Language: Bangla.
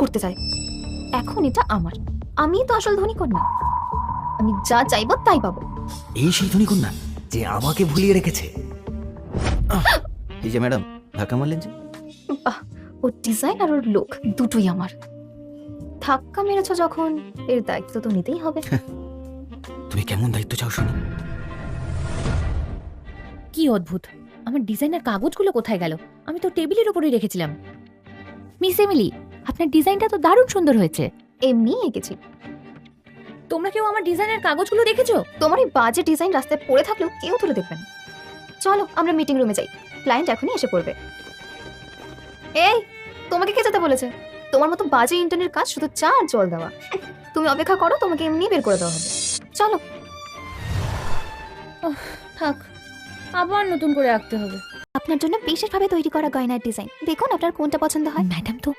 করতে চায়। এখন এটা আমার, আমি তো আসল ধনী কন্যা, আমি যা চাইবো তাই পাবো। এই সেই ধনী কন্যা যে আমাকে ভুলিয়ে রেখেছে। এই যে ম্যাডাম, ধাক্কা মারলেন যে। বাহ, ওর ডিজাইন আর ওর লুক দুটোই আমার। ধাক্কা মেরেছ যখন, এর দায়িত্ব তো নিতেই হবে। তুমি কেমন দায়িত্ব চাও শুনি? কি অদ্ভুত, আমার ডিজাইনার কাগজগুলো কোথায় গেল? আমি তো টেবিলের উপরেই রেখেছিলাম। মিস এমিলি, আপনার ডিজাইনটা তো দারুণ সুন্দর হয়েছে। এমনি এঁকেছি। তোমরা কেউ আমার ডিজাইনের কাগজগুলো দেখেছো? তোমার এই বাজে ডিজাইন রাস্তায় পড়ে থাকলেও কেউ তুলে দেখবেন। চলো আমরা মিটিং রুমে যাই, ক্লায়েন্ট এখনই এসে পড়বে। এই, তোমাকে কে যেতে বলেছে? তোমার মতো বাজে ইন্টারনেট কাজ শুধু চা আর জল দেওয়া। তুমি অপেক্ষা করো, তোমাকে এমনি বের করে দেওয়া হবে। চলো। থাক, আবার নতুন করে আঁকতে হবে। আপনার জন্য বিশেষভাবে তৈরি করা গয়নার ডিজাইন, দেখুন আপনার কোনটা পছন্দ হয়। ম্যাডাম তো